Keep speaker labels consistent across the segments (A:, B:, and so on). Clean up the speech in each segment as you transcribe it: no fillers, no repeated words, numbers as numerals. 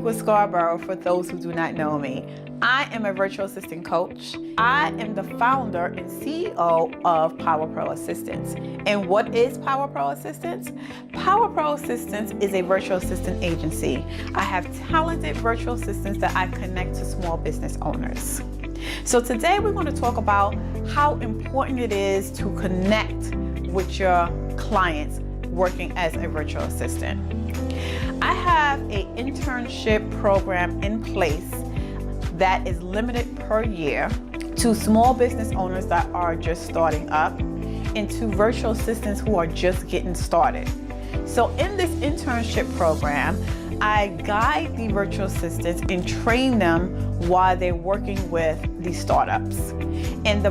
A: Teekwa Scarborough for those who do not know me. I am a virtual assistant coach. I am the founder and CEO of PowerPro Assistants. And what is PowerPro Assistants? PowerPro Assistants is a virtual assistant agency. I have talented virtual assistants that I connect to small business owners. So today we're going to talk about how important it is to connect with your clients working as a virtual assistant. I have an internship program in place that is limited per year to small business owners that are just starting up and to virtual assistants who are just getting started. So in this internship program, I guide the virtual assistants and train them while they're working with the startups. And the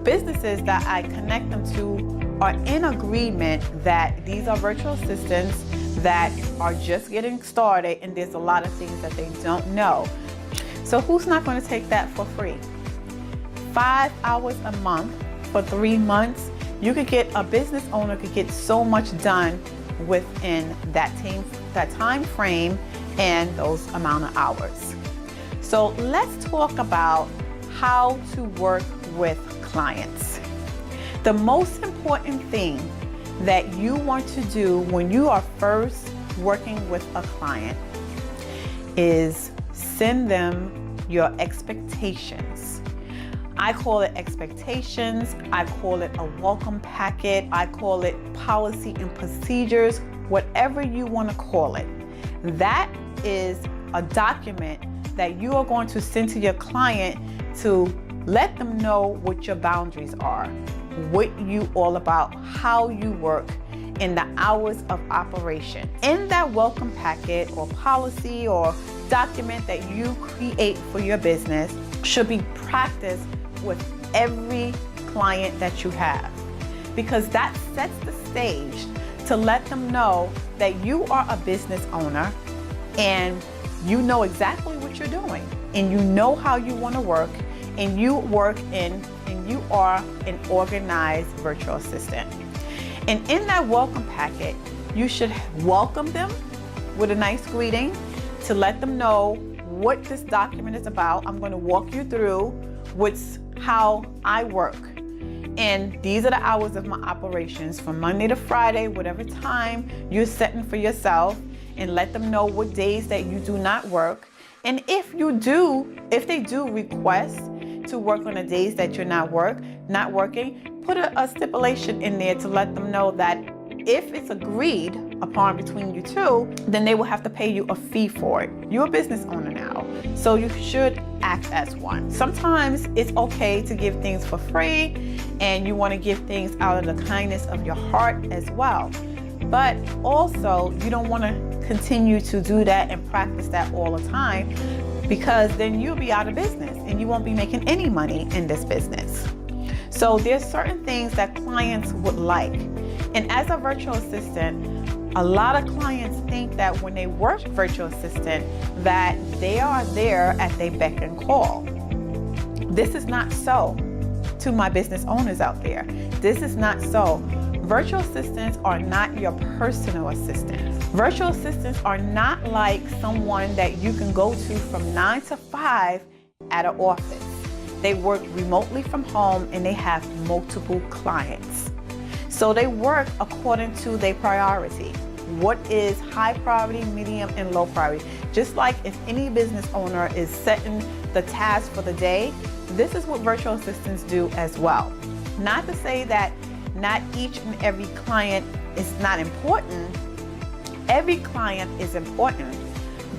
A: businesses that I connect them to are in agreement that these are virtual assistants that are just getting started and there's a lot of things that they don't know. So who's not going to take that for free? 5 hours a month for 3 months, you could get, a business owner could get so much done within that time frame and those amount of hours. So let's talk about how to work with clients. The most important thing that you want to do when you are first working with a client is send them your expectations. I call it expectations, I call it a welcome packet, I call it policy and procedures, whatever you want to call it. That is a document that you are going to send to your client to let them know what your boundaries are, what you all about, how you work, and the hours of operation. In that welcome packet or policy or document that you create for your business should be practiced with every client that you have, because that sets the stage to let them know that you are a business owner and you know exactly what you're doing and you know how you want to work and you work in and you are an organized virtual assistant. And in that welcome packet, you should welcome them with a nice greeting to let them know what this document is about. I'm going to walk you through how I work. And these are the hours of my operations from Monday to Friday, whatever time you're setting for yourself, and let them know what days that you do not work. And if they do request to work on the days that you're not working, put a stipulation in there to let them know that if it's agreed upon between you two, then they will have to pay you a fee for it. You're a business owner now, so you should act as one. Sometimes it's okay to give things for free and you want to give things out of the kindness of your heart as well. But also, you don't want to continue to do that and practice that all the time, because then you'll be out of business and you won't be making any money in this business. So there's certain things that clients would like. And as a virtual assistant, a lot of clients think that when they work virtual assistant, that they are there at their beck and call. This is not so. To my business owners out there, this is not so. Virtual assistants are not your personal assistants. Virtual assistants are not like someone that you can go to from 9 to 5 at an office. They work remotely from home and they have multiple clients. So they work according to their priority. What is high priority, medium, and low priority? Just like if any business owner is setting the task for the day, this is what virtual assistants do as well. Not to say that not each and every client is not important. Every client is important,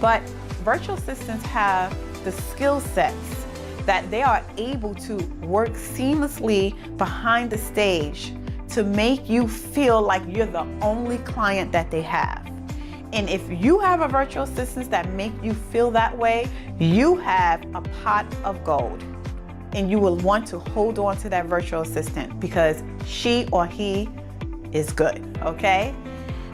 A: but virtual assistants have the skill sets that they are able to work seamlessly behind the stage to make you feel like you're the only client that they have. And if you have a virtual assistant that make you feel that way, you have a pot of gold. And you will want to hold on to that virtual assistant because she or he is good, okay?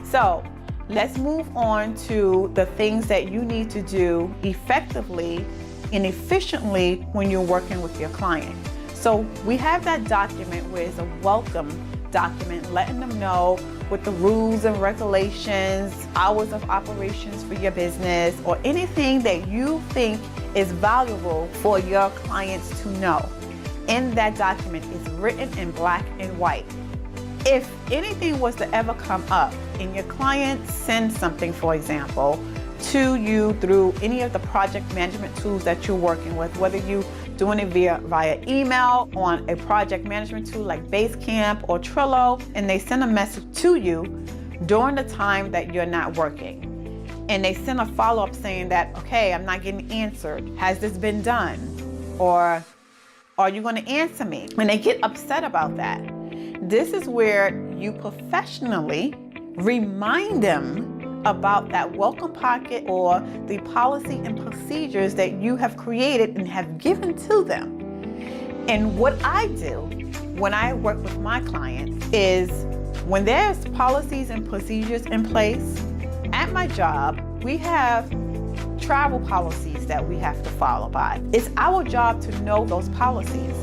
A: So let's move on to the things that you need to do effectively and efficiently when you're working with your client. So we have that document where it's a welcome document letting them know with the rules and regulations, hours of operations for your business, or anything that you think is valuable for your clients to know. In that document is written in black and white. If anything was to ever come up and your client sends something, for example, to you through any of the project management tools that you're working with, whether you doing it via email on a project management tool like Basecamp or Trello, and they send a message to you during the time that you're not working. And they send a follow-up saying that, okay, I'm not getting answered. Has this been done? Or are you going to answer me? And they get upset about that. This is where you professionally remind them about that welcome packet or the policy and procedures that you have created and have given to them. And what I do when I work with my clients is when there's policies and procedures in place, at my job, we have travel policies that we have to follow by. It's our job to know those policies.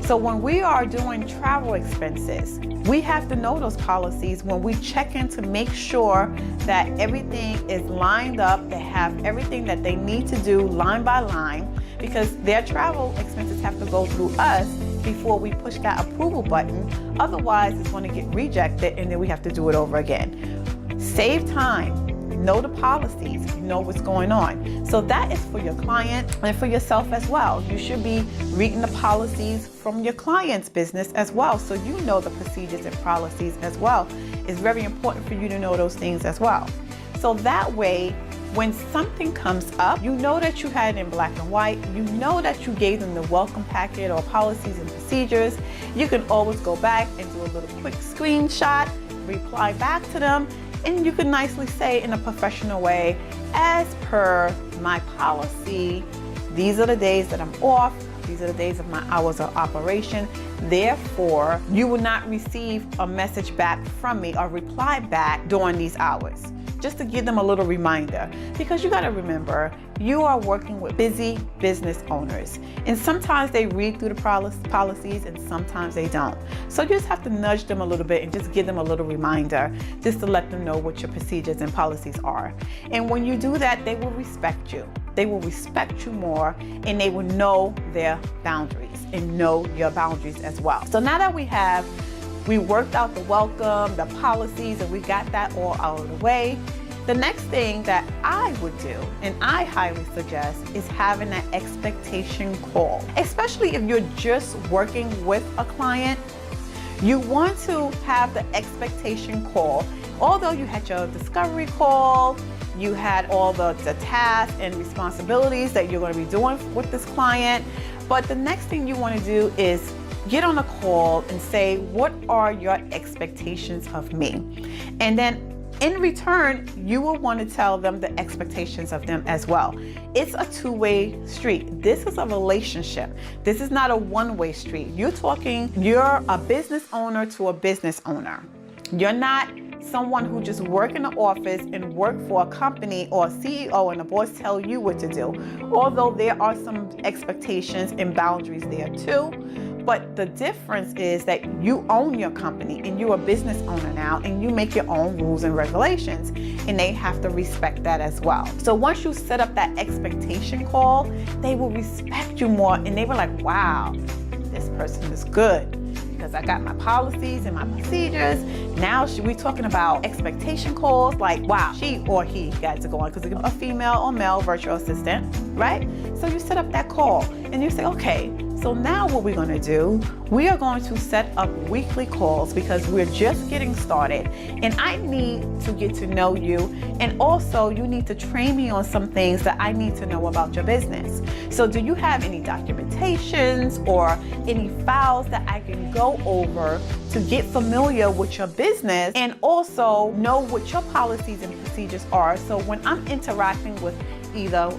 A: So when we are doing travel expenses, we have to know those policies when we check in to make sure that everything is lined up, they have everything that they need to do line by line, because their travel expenses have to go through us before we push that approval button. Otherwise, it's going to get rejected and then we have to do it over again. Save time. Know the policies, know what's going on. So that is for your client and for yourself as well. You should be reading the policies from your client's business as well, so you know the procedures and policies as well. It's very important for you to know those things as well. So that way, when something comes up, you know that you had it in black and white, you know that you gave them the welcome packet or policies and procedures. You can always go back and do a little quick screenshot, reply back to them, and you can nicely say in a professional way, as per my policy, these are the days that I'm off, these are the days of my hours of operation. Therefore, you will not receive a message back from me or reply back during these hours. Just to give them a little reminder, because you got to remember, you are working with busy business owners, and sometimes they read through the policies and sometimes they don't. So you just have to nudge them a little bit and just give them a little reminder, just to let them know what your procedures and policies are. And when you do that, they will respect you. They will respect you more, and they will know their boundaries and know your boundaries as well. So now that we worked out the welcome, the policies, and we got that all out of the way. The next thing that I would do, and I highly suggest, is having an expectation call. Especially if you're just working with a client, you want to have the expectation call. Although you had your discovery call, you had all the tasks and responsibilities that you're going to be doing with this client, but the next thing you want to do is get on a call and say, what are your expectations of me? And then in return, you will want to tell them the expectations of them as well. It's a two-way street. This is a relationship. This is not a one-way street. You're a business owner to a business owner. You're not someone who just work in the office and work for a company or a CEO and the boss tell you what to do. Although there are some expectations and boundaries there too. But the difference is that you own your company and you're a business owner now, and you make your own rules and regulations, and they have to respect that as well. So once you set up that expectation call, they will respect you more, and they were like, wow, this person is good because I got my policies and my procedures. Now we talking about expectation calls, like, wow, she or he got to go on, because it's a female or male virtual assistant, right? So you set up that call and you say, okay, so now what we're going to do, we are going to set up weekly calls because we're just getting started, and I need to get to know you, and also you need to train me on some things that I need to know about your business. So do you have any documentations or any files that I can go over to get familiar with your business and also know what your policies and procedures are? So when I'm interacting with either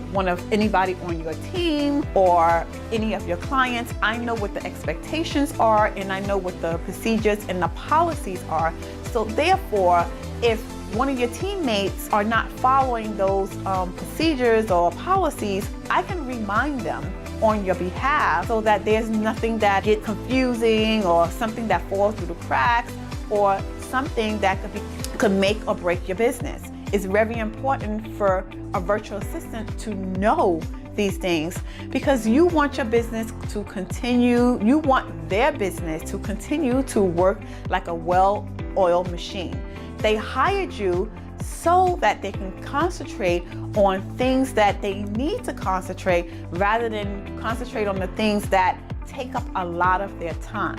A: anybody on your team or any of your clients, I know what the expectations are and I know what the procedures and the policies are. So therefore, if one of your teammates are not following those procedures or policies, I can remind them on your behalf so that there's nothing that gets confusing or something that falls through the cracks or something that could make or break your business. It's very important for a virtual assistant to know these things because you want your business to continue, you want their business to continue to work like a well-oiled machine. They hired you so that they can concentrate on things that they need to concentrate rather than concentrate on the things that take up a lot of their time,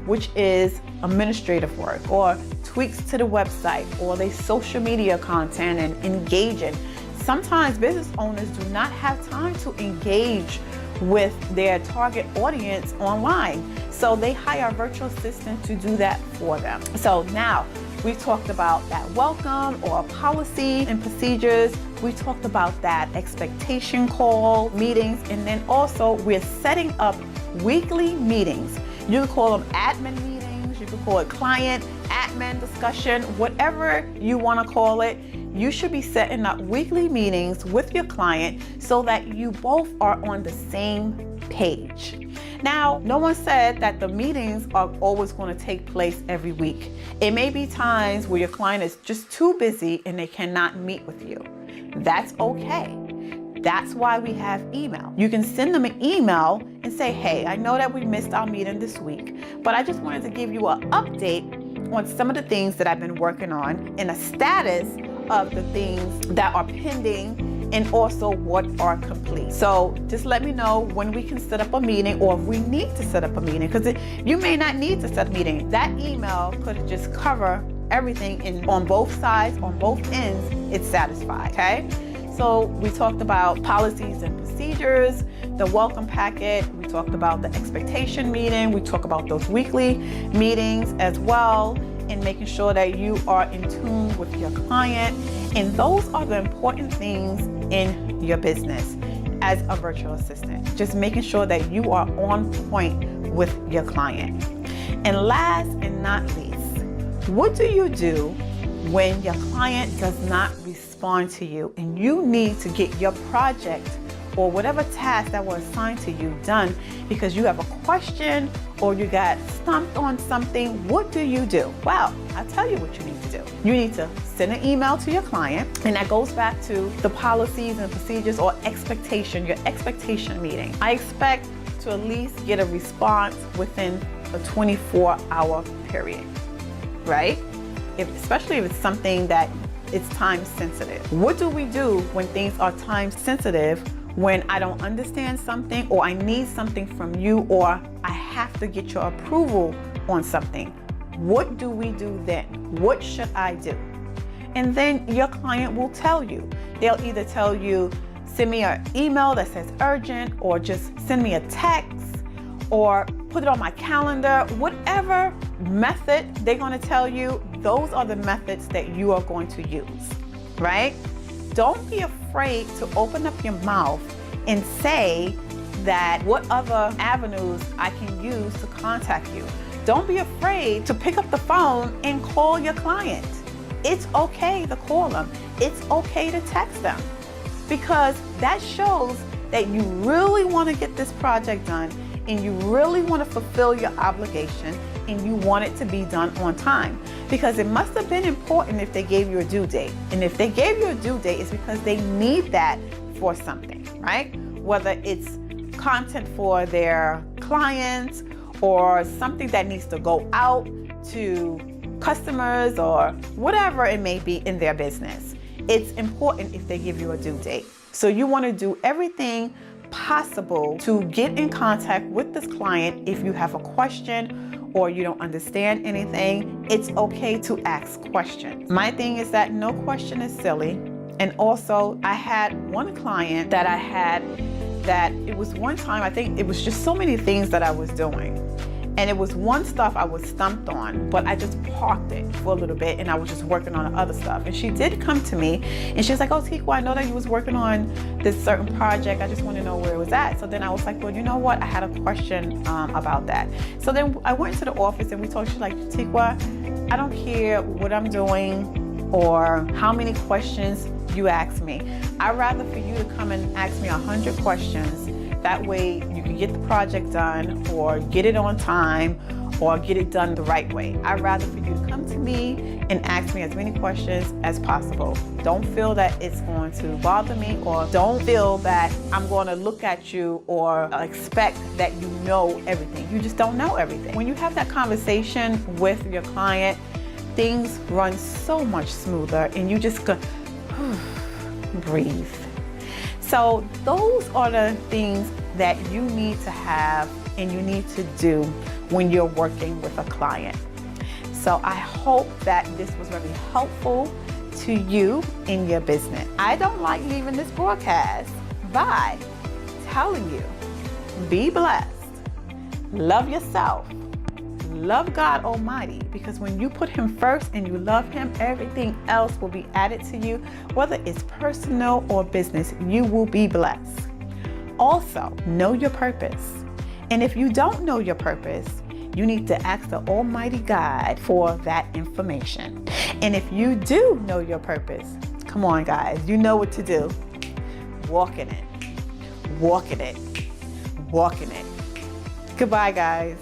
A: which is administrative work or tweaks to the website or their social media content and engaging. Sometimes business owners do not have time to engage with their target audience online. So they hire a virtual assistant to do that for them. So now we've talked about that welcome or policy and procedures. We talked about that expectation call meetings. And then also we're setting up weekly meetings. You can call them admin meetings. You can call it client admin discussion, whatever you want to call it. You should be setting up weekly meetings with your client so that you both are on the same page. Now, no one said that the meetings are always going to take place every week. It may be times where your client is just too busy and they cannot meet with you. That's okay. That's why we have email. You can send them an email and say, hey, I know that we missed our meeting this week, but I just wanted to give you an update on some of the things that I've been working on and a status of the things that are pending and also what are complete. So just let me know when we can set up a meeting or if we need to set up a meeting, because you may not need to set a meeting. That email could just cover everything and on both sides, on both ends, it's satisfied, okay? So we talked about policies and procedures, the welcome packet, we talked about the expectation meeting, we talked about those weekly meetings as well, and making sure that you are in tune with your client. And those are the important things in your business as a virtual assistant. Just making sure that you are on point with your client. And last and not least, what do you do when your client does not respond to you and you need to get your project or whatever task that was assigned to you done because you have a question or you got stumped on something? What do you do? Well, I'll tell you what you need to do. You need to send an email to your client, and that goes back to the policies and procedures or expectation, your expectation meeting. I expect to at least get a response within a 24-hour period, right? Especially if it's something that it's time sensitive. What do we do when things are time sensitive? When I don't understand something or I need something from you or I have to get your approval on something, what do we do then? What should I do? And then your client will tell you. They'll either tell you, send me an email that says urgent, or just send me a text, or put it on my calendar. Whatever method they're going to tell you, those are the methods that you are going to use, right? Don't be afraid to open up your mouth and say that what other avenues I can use to contact you. Don't be afraid to pick up the phone and call your client. It's okay to call them. It's okay to text them, because that shows that you really want to get this project done and you really want to fulfill your obligation and you want it to be done on time, because it must have been important if they gave you a due date. And if they gave you a due date, it's because they need that for something, right? Whether it's content for their clients or something that needs to go out to customers or whatever it may be in their business. It's important if they give you a due date. So you want to do everything possible to get in contact with this client. If you have a question or you don't understand anything, it's okay to ask questions. My thing is that no question is silly. And also, I had one client that I had that it was one time, I think it was just so many things that I was doing. And it was one stuff I was stumped on, but I just parked it for a little bit and I was just working on other stuff. And she did come to me and she was like, oh, Teekwa, I know that you was working on this certain project. I just want to know where it was at. So then I was like, well, you know what? I had a question about that. So then I went to the office and we talked. She's like, Teekwa, I don't care what I'm doing or how many questions you ask me. I'd rather for you to come and ask me 100 questions That way you can get the project done or get it on time or get it done the right way. I'd rather for you to come to me and ask me as many questions as possible. Don't feel that it's going to bother me, or don't feel that I'm going to look at you or expect that you know everything. You just don't know everything. When you have that conversation with your client, things run so much smoother and you just go, breathe. So those are the things that you need to have and you need to do when you're working with a client. So I hope that this was very helpful to you in your business. I don't like leaving this broadcast by telling you, be blessed, love yourself, love God Almighty, because when you put Him first and you love Him, everything else will be added to you, whether it's personal or business. You will be blessed. Also, know your purpose. And if you don't know your purpose, you need to ask the Almighty God for that information. And if you do know your purpose, come on guys, you know what to do. Walk in it, walk in it, walk in it. Goodbye guys.